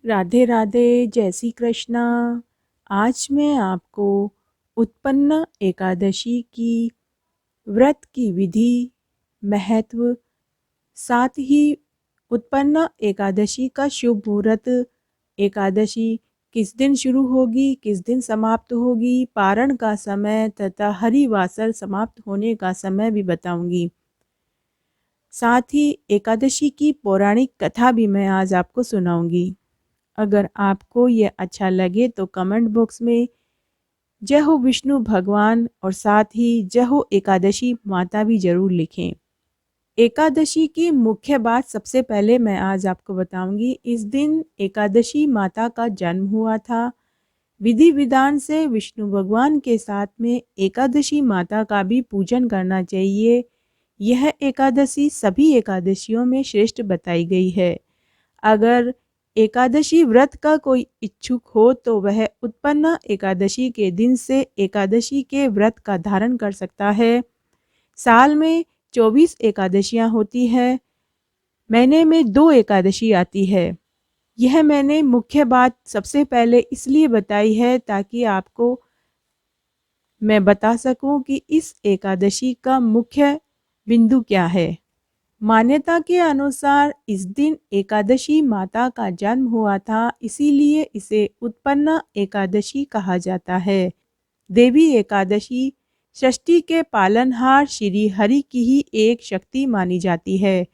राधे राधे, जय श्री कृष्णा। आज मैं आपको उत्पन्न एकादशी की व्रत की विधि, महत्व, साथ ही उत्पन्न एकादशी का शुभ मुहूर्त, एकादशी किस दिन शुरू होगी, किस दिन समाप्त होगी, पारण का समय तथा हरिवासर समाप्त होने का समय भी बताऊंगी। साथ ही एकादशी की पौराणिक कथा भी मैं आज आपको सुनाऊंगी। अगर आपको ये अच्छा लगे तो कमेंट बॉक्स में जय हो विष्णु भगवान और साथ ही जय हो एकादशी माता भी जरूर लिखें। एकादशी की मुख्य बात सबसे पहले मैं आज आपको बताऊंगी। इस दिन एकादशी माता का जन्म हुआ था। विधि विधान से विष्णु भगवान के साथ में एकादशी माता का भी पूजन करना चाहिए। यह एकादशी सभी एकादशियों में श्रेष्ठ बताई गई है। अगर एकादशी व्रत का कोई इच्छुक हो तो वह उत्पन्न एकादशी के दिन से एकादशी के व्रत का धारण कर सकता है। साल में 24 एकादशियां होती है। महीने में 2 एकादशी आती है। यह मैंने मुख्य बात सबसे पहले इसलिए बताई है ताकि आपको मैं बता सकूं कि इस एकादशी का मुख्य बिंदु क्या है। मान्यता के अनुसार इस दिन एकादशी माता का जन्म हुआ था, इसीलिए इसे उत्पन्न एकादशी कहा जाता है। देवी एकादशी षष्ठी के पालनहार श्री हरि की ही एक शक्ति मानी जाती है।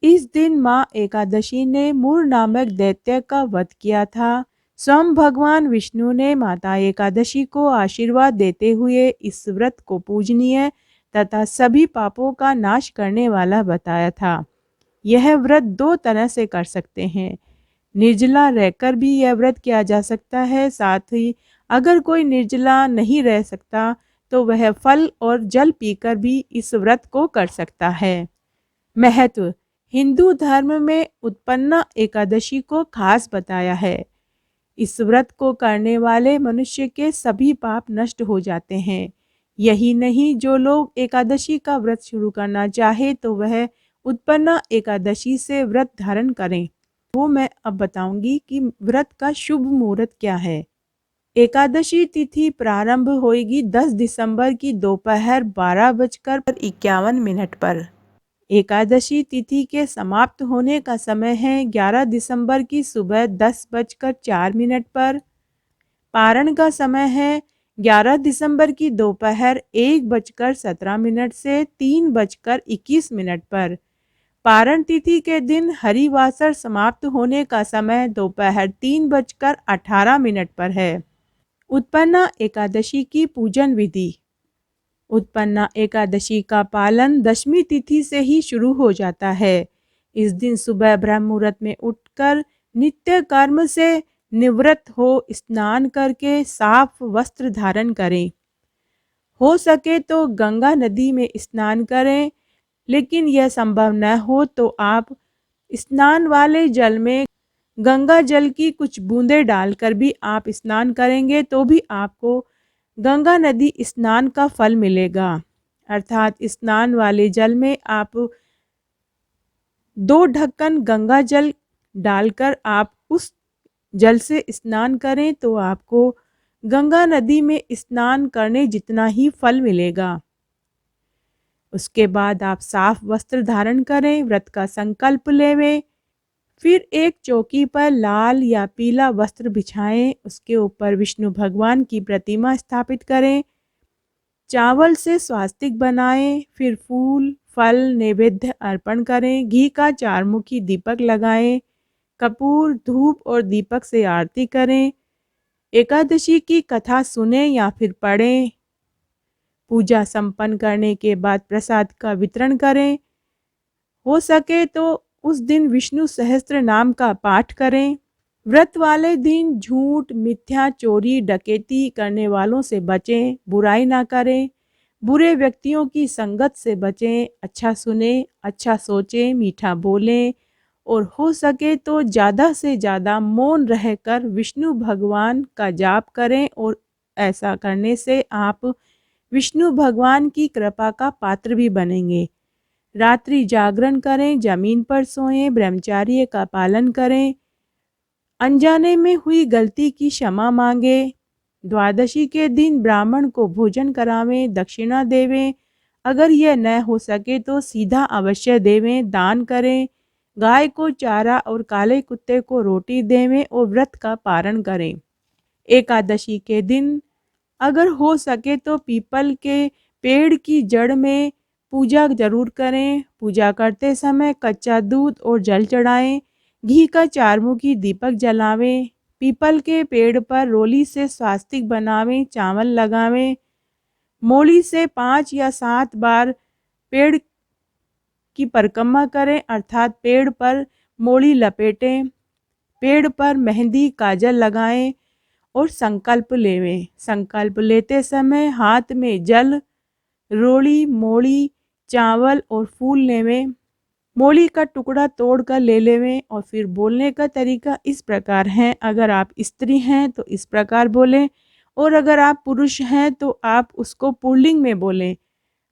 इस दिन माँ एकादशी ने मूर नामक दैत्य का वध किया था। स्वयं भगवान विष्णु ने माता एकादशी को आशीर्वाद देते हुए इस व्रत को पूजनीय तथा सभी पापों का नाश करने वाला बताया था। यह व्रत 2 तरह से कर सकते हैं। निर्जला रहकर भी यह व्रत किया जा सकता है। साथ ही अगर कोई निर्जला नहीं रह सकता तो वह फल और जल पीकर भी इस व्रत को कर सकता है। महत्व, हिंदू धर्म में उत्पन्न एकादशी को खास बताया है। इस व्रत को करने वाले मनुष्य के सभी पाप नष्ट हो जाते हैं। यही नहीं, जो लोग एकादशी का व्रत शुरू करना चाहे तो वह उत्पन्न एकादशी से व्रत धारण करें। वो मैं अब बताऊंगी कि व्रत का शुभ मुहूर्त क्या है। एकादशी तिथि प्रारंभ होगी 10 दिसंबर की दोपहर 12:51 पर। एकादशी तिथि के समाप्त होने का समय है 11 दिसंबर की सुबह 10:04 पर। पारण का समय है 11 दिसंबर की दोपहर 1:17 से 3:21 पर। पारण तिथि के दिन हरिवासर समाप्त होने का समय दोपहर 3:18 पर है। उत्पन्न एकादशी की पूजन विधि। उत्पन्न एकादशी का पालन दशमी तिथि से ही शुरू हो जाता है। इस दिन सुबह ब्रह्म मुहूर्त में उठकर नित्य कर्म से निवृत्त हो स्नान करके साफ वस्त्र धारण करें। हो सके तो गंगा नदी में स्नान करें, लेकिन यह संभव न हो तो आप स्नान वाले जल में गंगा जल की कुछ बूंदें डालकर भी आप स्नान करेंगे तो भी आपको गंगा नदी स्नान का फल मिलेगा। अर्थात स्नान वाले जल में आप 2 ढक्कन गंगा जल डालकर आप उस जल से स्नान करें तो आपको गंगा नदी में स्नान करने जितना ही फल मिलेगा। उसके बाद आप साफ वस्त्र धारण करें, व्रत का संकल्प लेवें। फिर एक चौकी पर लाल या पीला वस्त्र बिछाएं, उसके ऊपर विष्णु भगवान की प्रतिमा स्थापित करें। चावल से स्वास्तिक बनाएं, फिर फूल फल नैवेद्य अर्पण करें। घी का 4 मुखी दीपक लगाएं। कपूर धूप और दीपक से आरती करें। एकादशी की कथा सुने या फिर पढ़ें। पूजा संपन्न करने के बाद प्रसाद का वितरण करें। हो सके तो उस दिन विष्णु सहस्त्र नाम का पाठ करें। व्रत वाले दिन झूठ, मिथ्या, चोरी, डकैती करने वालों से बचें। बुराई ना करें। बुरे व्यक्तियों की संगत से बचें। अच्छा सुने, अच्छा सोचें, मीठा बोलें और हो सके तो ज़्यादा से ज़्यादा मौन रहकर विष्णु भगवान का जाप करें। और ऐसा करने से आप विष्णु भगवान की कृपा का पात्र भी बनेंगे। रात्रि जागरण करें, जमीन पर सोएं, ब्रह्मचर्य का पालन करें। अनजाने में हुई गलती की क्षमा मांगे। द्वादशी के दिन ब्राह्मण को भोजन करावें, दक्षिणा देवें। अगर यह न हो सके तो सीधा अवश्य देवें, दान करें। गाय को चारा और काले कुत्ते को रोटी देवें और व्रत का पारण करें। एकादशी के दिन अगर हो सके तो पीपल के पेड़ की जड़ में पूजा जरूर करें। पूजा करते समय कच्चा दूध और जल चढ़ाएं। घी का चारमुखी दीपक जलावें। पीपल के पेड़ पर रोली से स्वास्तिक बनावें, चावल लगावें। मोली से 5 या 7 बार पेड़ की परिक्रमा करें, अर्थात पेड़ पर मोली लपेटें। पेड़ पर मेहंदी काजल लगाएं और संकल्प लेवें। संकल्प लेते समय हाथ में जल, रोली, मोली, चावल और फूल लेवें। मोली का टुकड़ा तोड़कर ले लेवें और फिर बोलने का तरीका इस प्रकार है। अगर आप स्त्री हैं तो इस प्रकार बोलें और अगर आप पुरुष हैं तो आप उसको पुल्लिंग में बोलें।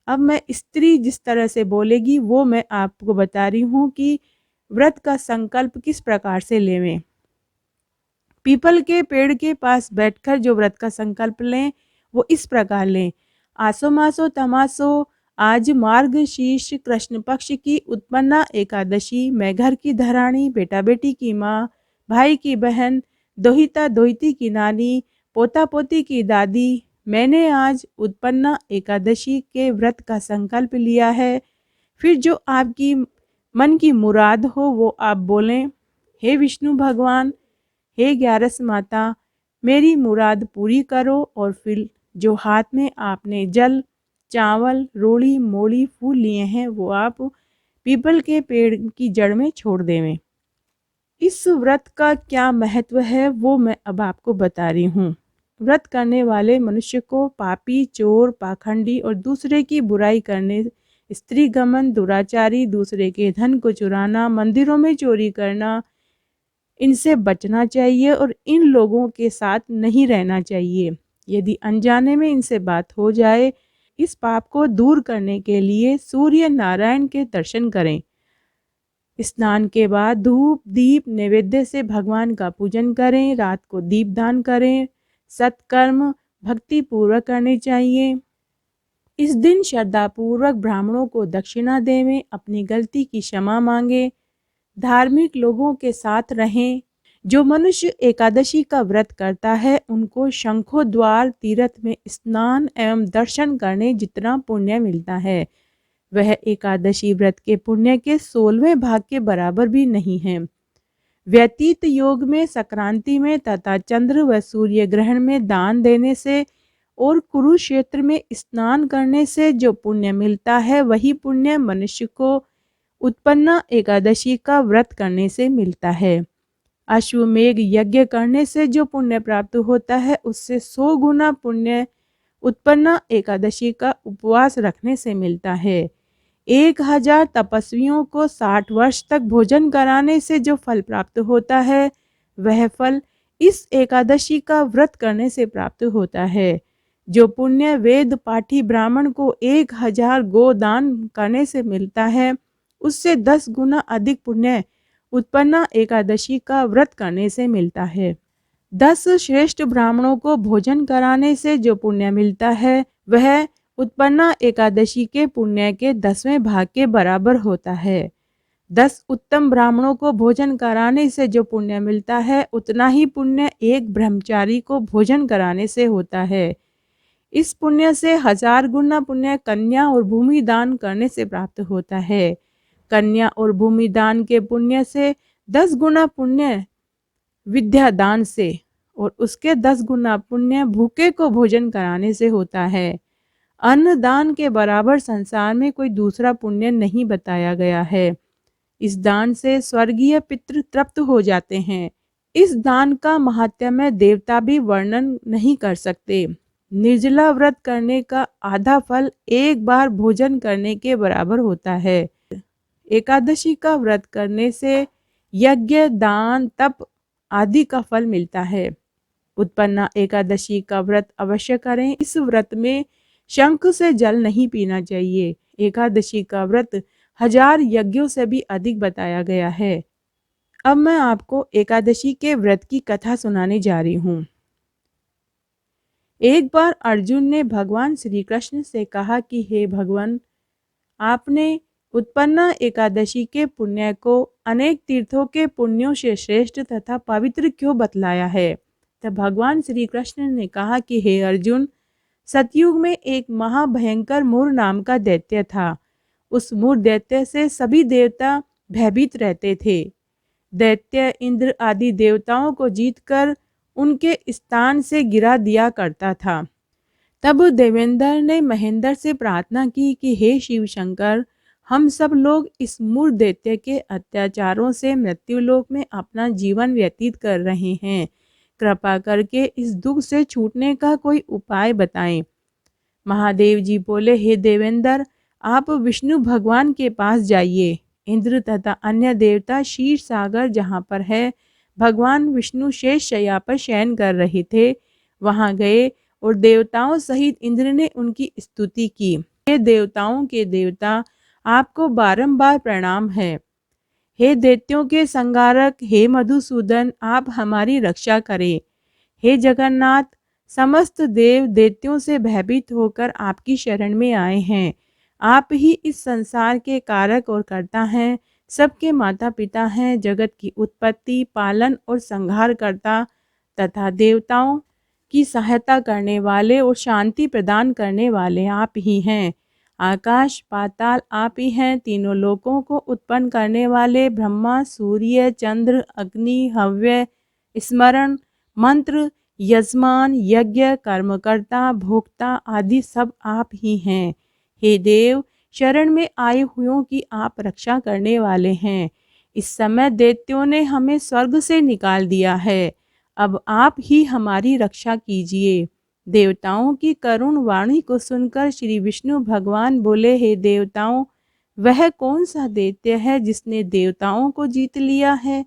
अब मैं स्त्री जिस तरह से बोलेगी वो मैं आपको बता रही हूँ कि व्रत का संकल्प किस प्रकार से लेवें। पीपल के पेड़ के पास बैठकर जो व्रत का संकल्प लें वो इस प्रकार लें। आसो मासो तमासो, आज मार्गशीर्ष कृष्ण पक्ष की उत्पन्ना एकादशी। मैं घर की धरानी, बेटा बेटी की माँ, भाई की बहन, दोहिता दोहिती की नानी, पोता पोती की दादी, मैंने आज उत्पन्ना एकादशी के व्रत का संकल्प लिया है। फिर जो आपकी मन की मुराद हो वो आप बोलें। हे विष्णु भगवान, हे ग्यारस माता, मेरी मुराद पूरी करो। और फिर जो हाथ में आपने जल, चावल, रोली, मोली, फूल लिए हैं वो आप पीपल के पेड़ की जड़ में छोड़ देवें। इस व्रत का क्या महत्व है वो मैं अब आपको बता रही हूँ। व्रत करने वाले मनुष्य को पापी, चोर, पाखंडी और दूसरे की बुराई करने, स्त्री गमन, दुराचारी, दूसरे के धन को चुराना, मंदिरों में चोरी करना, इनसे बचना चाहिए और इन लोगों के साथ नहीं रहना चाहिए। यदि अनजाने में इनसे बात हो जाए, इस पाप को दूर करने के लिए सूर्य नारायण के दर्शन करें। स्नान के बाद धूप दीप नैवेद्य से भगवान का पूजन करें। रात को दीपदान करें। सत्कर्म भक्ति पूर्वक करने चाहिए। इस दिन श्रद्धापूर्वक ब्राह्मणों को दक्षिणा देवें। अपनी गलती की क्षमा मांगे। धार्मिक लोगों के साथ रहें। जो मनुष्य एकादशी का व्रत करता है उनको शंखो द्वार तीर्थ में स्नान एवं दर्शन करने जितना पुण्य मिलता है वह एकादशी व्रत के पुण्य के 16वें भाग के बराबर भी नहीं है। व्यतीत योग में, संक्रांति में तथा चंद्र व सूर्य ग्रहण में दान देने से और कुरुक्षेत्र में स्नान करने से जो पुण्य मिलता है वही पुण्य मनुष्य को उत्पन्ना एकादशी का व्रत करने से मिलता है। अश्वमेघ यज्ञ करने से जो पुण्य प्राप्त होता है उससे 100 गुना पुण्य उत्पन्ना एकादशी का उपवास रखने से मिलता है। 1000 तपस्वियों को 60 वर्ष तक भोजन कराने से जो फल प्राप्त होता है वह फल इस एकादशी का व्रत करने से प्राप्त होता है। जो पुण्य वेद पाठी ब्राह्मण को 1000 गोदान करने से मिलता है उससे 10 गुना अधिक पुण्य उत्पन्ना एकादशी का व्रत करने से मिलता है। 10 श्रेष्ठ ब्राह्मणों को भोजन कराने से जो पुण्य मिलता है वह उत्पन्ना एकादशी के पुण्य के 10वें भाग के बराबर होता है। 10 उत्तम ब्राह्मणों को भोजन कराने से जो पुण्य मिलता है उतना ही पुण्य एक ब्रह्मचारी को भोजन कराने से होता है। इस पुण्य से 1000 गुना पुण्य कन्या और भूमि दान करने से प्राप्त होता है। कन्या और भूमि दान के पुण्य से 10 गुना पुण्य विद्या दान से और उसके 10 गुना पुण्य भूखे को भोजन कराने से होता है। अन्न दान के बराबर संसार में कोई दूसरा पुण्य नहीं बताया गया है। इस दान से स्वर्गीय पितृ तृप्त हो जाते हैं। इस दान का महात्म्य देवता भी वर्णन नहीं कर सकते। निर्जला व्रत करने का आधा फल एक बार भोजन करने के बराबर होता है। एकादशी का व्रत करने से यज्ञ, दान, तप आदि का फल मिलता है। उत्पन्ना एकादशी का व्रत अवश्य करें। इस व्रत में शंख से जल नहीं पीना चाहिए। एकादशी का व्रत 1000 यज्ञों से भी अधिक बताया गया है। अब मैं आपको एकादशी के व्रत की कथा सुनाने जा रही हूँ। एक बार अर्जुन ने भगवान श्री कृष्ण से कहा कि हे भगवान, आपने उत्पन्ना एकादशी के पुण्य को अनेक तीर्थों के पुण्यों से श्रेष्ठ तथा पवित्र क्यों बतलाया है। तब भगवान श्री कृष्ण ने कहा कि हे अर्जुन, सतयुग में एक महाभयंकर मूर नाम का दैत्य था। उस मूर दैत्य से सभी देवता भयभीत रहते थे। दैत्य इंद्र आदि देवताओं को जीतकर उनके स्थान से गिरा दिया करता था। तब देवेंद्र ने महेंद्र से प्रार्थना की कि हे शिव शंकर, हम सब लोग इस मूर दैत्य के अत्याचारों से मृत्युलोक में अपना जीवन व्यतीत कर रहे हैं। कृपा करके इस दुख से छूटने का कोई उपाय बताएं। महादेव जी बोले, हे देवेंद्र, आप विष्णु भगवान के पास जाइए। इंद्र तथा अन्य देवता क्षीर सागर जहाँ पर है भगवान विष्णु शेष शैया पर शयन कर रहे थे, वहाँ गए और देवताओं सहित इंद्र ने उनकी स्तुति की। हे देवताओं के देवता, आपको बारंबार प्रणाम है। हे दैत्यों के संगारक, हे मधुसूदन, आप हमारी रक्षा करें। हे जगन्नाथ, समस्त देव दैत्यों से भयभीत होकर आपकी शरण में आए हैं। आप ही इस संसार के कारक और कर्ता हैं, सबके माता पिता हैं, जगत की उत्पत्ति, पालन और संहार करता तथा देवताओं की सहायता करने वाले और शांति प्रदान करने वाले आप ही हैं। आकाश पाताल आप ही हैं। तीनों लोकों को उत्पन्न करने वाले ब्रह्मा, सूर्य, चंद्र, अग्नि, हव्य, स्मरण, मंत्र, यजमान, यज्ञ, कर्मकर्ता, भोक्ता आदि सब आप ही हैं। हे देव, शरण में आए हुओं की आप रक्षा करने वाले हैं। इस समय दैत्यों ने हमें स्वर्ग से निकाल दिया है, अब आप ही हमारी रक्षा कीजिए। देवताओं की करुण वाणी को सुनकर श्री विष्णु भगवान बोले, हे देवताओं, वह कौन सा दैत्य है जिसने देवताओं को जीत लिया है?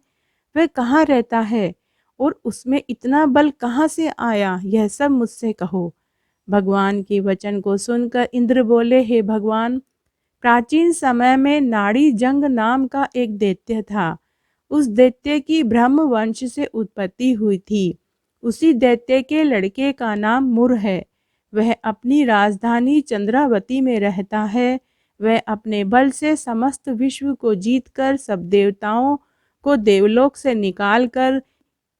वह कहाँ रहता है और उसमें इतना बल कहाँ से आया, यह सब मुझसे कहो। भगवान के वचन को सुनकर इंद्र बोले, हे भगवान, प्राचीन समय में नाड़ी जंग नाम का एक दैत्य था। उस दैत्य की ब्रह्म वंश से उत्पत्ति हुई थी। उसी दैत्य के लड़के का नाम मुर है। वह अपनी राजधानी चंद्रावती में रहता है। वह अपने बल से समस्त विश्व को जीतकर सब देवताओं को देवलोक से निकालकर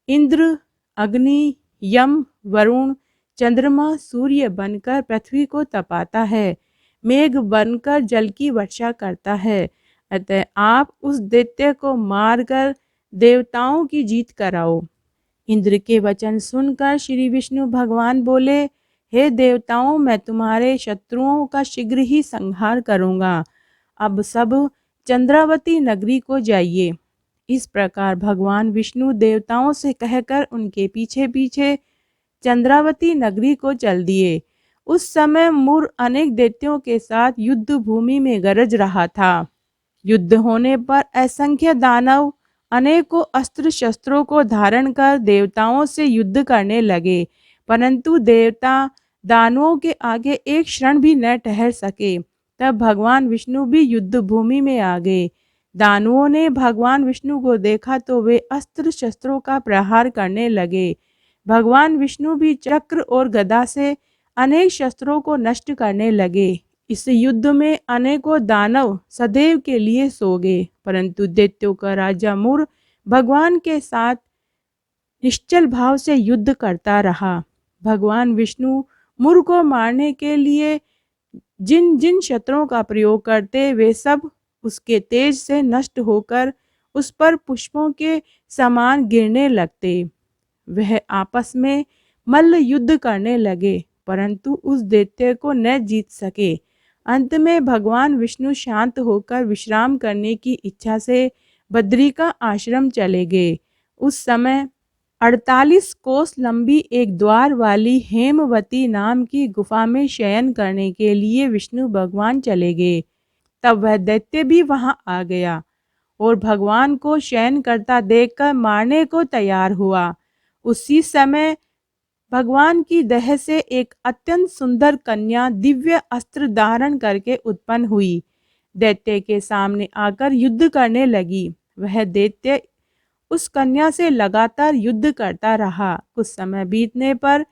इंद्र, अग्नि, यम, वरुण, चंद्रमा, सूर्य बनकर पृथ्वी को तपाता है, मेघ बनकर जल की वर्षा करता है। अतः आप उस दैत्य को मारकर देवताओं की जीत कराओ। इंद्र के वचन सुनकर श्री विष्णु भगवान बोले, हे देवताओं, मैं तुम्हारे शत्रुओं का शीघ्र ही संहार करूंगा। अब सब चंद्रावती नगरी को जाइए। इस प्रकार भगवान विष्णु देवताओं से कहकर उनके पीछे पीछे चंद्रावती नगरी को चल दिए। उस समय मुर अनेक दैत्यों के साथ युद्ध भूमि में गरज रहा था। युद्ध होने पर असंख्य दानव अनेकों अस्त्र शस्त्रों को धारण कर देवताओं से युद्ध करने लगे, परंतु देवता दानवों के आगे एक क्षण भी न ठहर सके। तब भगवान विष्णु भी युद्ध भूमि में आ गए। दानवों ने भगवान विष्णु को देखा तो वे अस्त्र शस्त्रों का प्रहार करने लगे। भगवान विष्णु भी चक्र और गदा से अनेक शस्त्रों को नष्ट करने लगे। इस युद्ध में अनेकों दानव सदैव के लिए सो गए, परंतु दैत्यों का राजा मुर भगवान के साथ निश्चल भाव से युद्ध करता रहा। भगवान विष्णु मुर को मारने के लिए जिन जिन शस्त्रों का प्रयोग करते, वे सब उसके तेज से नष्ट होकर उस पर पुष्पों के समान गिरने लगते। वह आपस में मल्ल युद्ध करने लगे, परंतु उस दैत्य को न जीत सके। अंत में भगवान विष्णु शांत होकर विश्राम करने की इच्छा से बद्री का आश्रम चले गए। उस समय 48 कोस लंबी एक द्वार वाली हेमवती नाम की गुफा में शयन करने के लिए विष्णु भगवान चले गए। तब वह दैत्य भी वहां आ गया और भगवान को शयन करता देखकर मारने को तैयार हुआ। उसी समय भगवान की देह से एक अत्यंत सुंदर कन्या दिव्य अस्त्र धारण करके उत्पन्न हुई। दैत्य के सामने आकर युद्ध करने लगी। वह दैत्य उस कन्या से लगातार युद्ध करता रहा। कुछ समय बीतने पर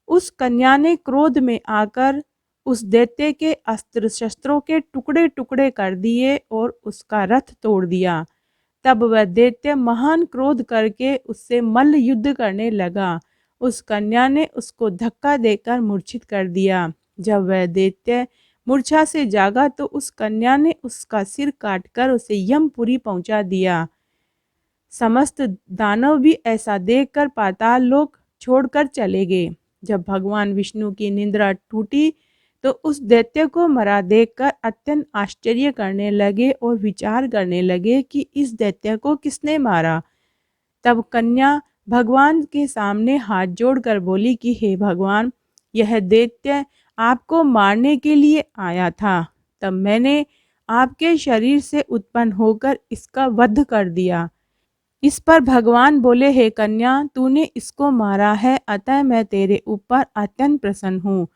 उस कन्या ने क्रोध में आकर उस दैत्य के अस्त्र शस्त्रों के टुकड़े टुकड़े कर दिए और उसका रथ तोड़ दिया। तब वह दैत्य महान क्रोध करके उससे मल्ल युद्ध करने लगा। उस कन्या ने उसको धक्का देकर मूर्छित कर दिया। जब वह दैत्य मूर्छा से जागा तो उस कन्या ने उसका सिर काटकर उसे यमपुरी पहुंचा दिया। समस्त दानव भी ऐसा देखकर पाताल लोक छोड़कर चले गए। जब भगवान विष्णु की निद्रा टूटी तो उस दैत्य को मरा देखकर अत्यंत आश्चर्य करने लगे और विचार करने लगे कि इस दैत्य को किसने मारा। तब कन्या भगवान के सामने हाथ जोड़कर बोली कि हे भगवान, यह दैत्य आपको मारने के लिए आया था। तब मैंने आपके शरीर से उत्पन्न होकर इसका वध कर दिया। इस पर भगवान बोले, हे कन्या, तूने इसको मारा है, अतः मैं तेरे ऊपर अत्यंत प्रसन्न हूँ।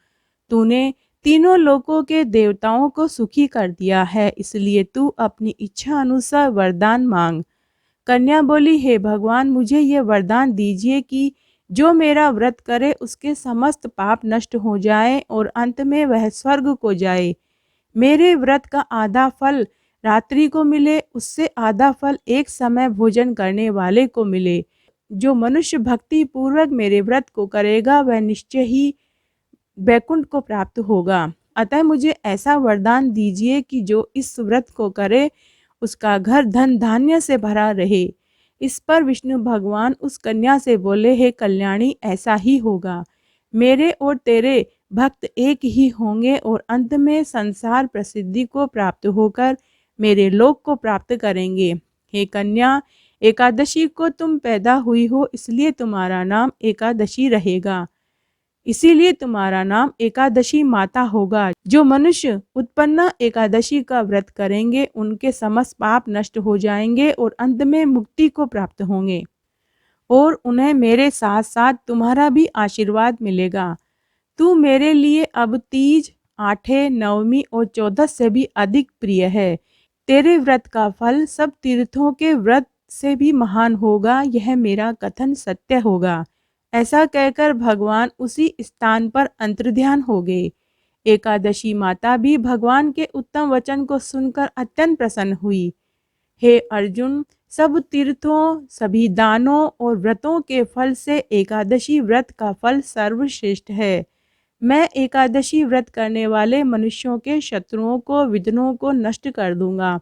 तूने तीनों लोकों के देवताओं को सुखी कर दिया है, इसलिए तू अपनी इच्छा अनुसार वरदान मांग। कन्या बोली, हे भगवान, मुझे ये वरदान दीजिए कि जो मेरा व्रत करे उसके समस्त पाप नष्ट हो जाए और अंत में वह स्वर्ग को जाए। मेरे व्रत का आधा फल रात्रि को मिले, उससे आधा फल एक समय भोजन करने वाले को मिले। जो मनुष्य भक्ति पूर्वक मेरे व्रत को करेगा वह निश्चय ही वैकुंठ को प्राप्त होगा। अतः मुझे ऐसा वरदान दीजिए कि जो इस व्रत को करे उसका घर धन धान्य से भरा रहे। इस पर विष्णु भगवान उस कन्या से बोले, हे कल्याणी, ऐसा ही होगा। मेरे और तेरे भक्त एक ही होंगे और अंत में संसार प्रसिद्धि को प्राप्त होकर मेरे लोक को प्राप्त करेंगे। हे कन्या, एकादशी को तुम पैदा हुई हो, इसलिए तुम्हारा नाम एकादशी रहेगा। इसीलिए तुम्हारा नाम एकादशी माता होगा। जो मनुष्य उत्पन्ना एकादशी का व्रत करेंगे उनके समस्त पाप नष्ट हो जाएंगे और अंत में मुक्ति को प्राप्त होंगे और उन्हें मेरे साथ साथ तुम्हारा भी आशीर्वाद मिलेगा। तू मेरे लिए अब तीज, आठे, नवमी और 14 से भी अधिक प्रिय है। तेरे व्रत का फल सब तीर्थों के व्रत से भी महान होगा, यह मेरा कथन सत्य होगा। ऐसा कहकर भगवान उसी स्थान पर अंतर्ध्यान हो गए। एकादशी माता भी भगवान के उत्तम वचन को सुनकर अत्यंत प्रसन्न हुई। हे अर्जुन, सब तीर्थों, सभी दानों और व्रतों के फल से एकादशी व्रत का फल सर्वश्रेष्ठ है। मैं एकादशी व्रत करने वाले मनुष्यों के शत्रुओं को, विघ्नों को नष्ट कर दूंगा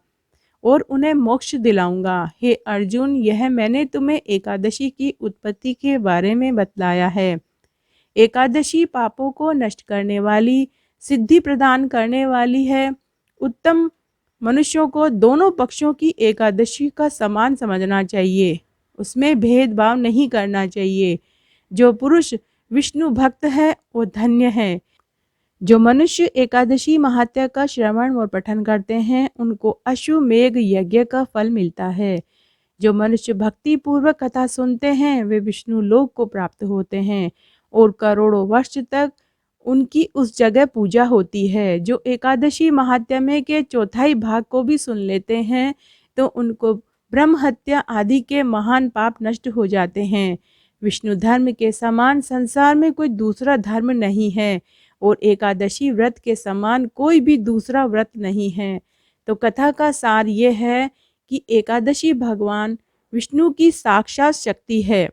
और उन्हें मोक्ष दिलाऊंगा। हे अर्जुन, यह मैंने तुम्हें एकादशी की उत्पत्ति के बारे में बतलाया है। एकादशी पापों को नष्ट करने वाली, सिद्धि प्रदान करने वाली है। उत्तम मनुष्यों को दोनों पक्षों की एकादशी का समान समझना चाहिए, उसमें भेदभाव नहीं करना चाहिए। जो पुरुष विष्णु भक्त है वो धन्य है। जो मनुष्य एकादशी महात्या का श्रवण और पठन करते हैं उनको अश्वमेघ यज्ञ का फल मिलता है। जो मनुष्य भक्ति पूर्वक कथा सुनते हैं वे विष्णु लोक को प्राप्त होते हैं और करोड़ों वर्ष तक उनकी उस जगह पूजा होती है। जो एकादशी महात्म्य के चौथाई भाग को भी सुन लेते हैं तो उनको ब्रह्म हत्या आदि के महान पाप नष्ट हो जाते हैं। विष्णु धर्म के समान संसार में कोई दूसरा धर्म नहीं है और एकादशी व्रत के समान कोई भी दूसरा व्रत नहीं है। तो कथा का सार ये है कि एकादशी भगवान विष्णु की साक्षात शक्ति है।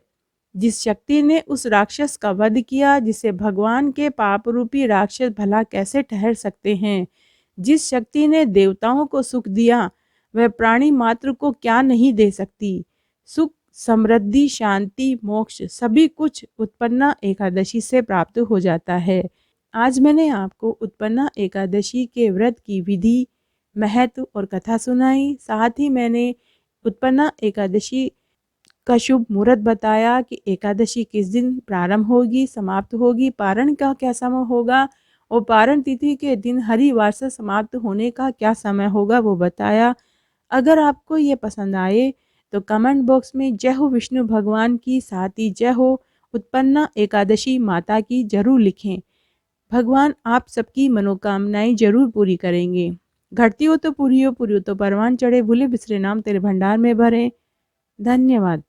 जिस शक्ति ने उस राक्षस का वध किया, जिसे भगवान के पाप रूपी राक्षस भला कैसे ठहर सकते हैं। जिस शक्ति ने देवताओं को सुख दिया वह प्राणी मात्र को क्या नहीं दे सकती। सुख, समृद्धि, शांति, मोक्ष सभी कुछ उत्पन्ना एकादशी से प्राप्त हो जाता है। आज मैंने आपको उत्पन्ना एकादशी के व्रत की विधि, महत्व और कथा सुनाई। साथ ही मैंने उत्पन्ना एकादशी का शुभ मुहूर्त बताया कि एकादशी किस दिन प्रारंभ होगी, समाप्त होगी, पारण का क्या समय होगा और पारण तिथि के दिन हरिवार से समाप्त होने का क्या समय होगा वो बताया। अगर आपको ये पसंद आए तो कमेंट बॉक्स में जय हो विष्णु भगवान की, साथ ही जय हो उत्पन्ना एकादशी माता की जरूर लिखें। भगवान आप सबकी मनोकामनाएं जरूर पूरी करेंगे। घटती हो तो पूरी हो, पूरी हो तो परवान चढ़े, भूले बिसरे नाम तेरे भंडार में भरे। धन्यवाद।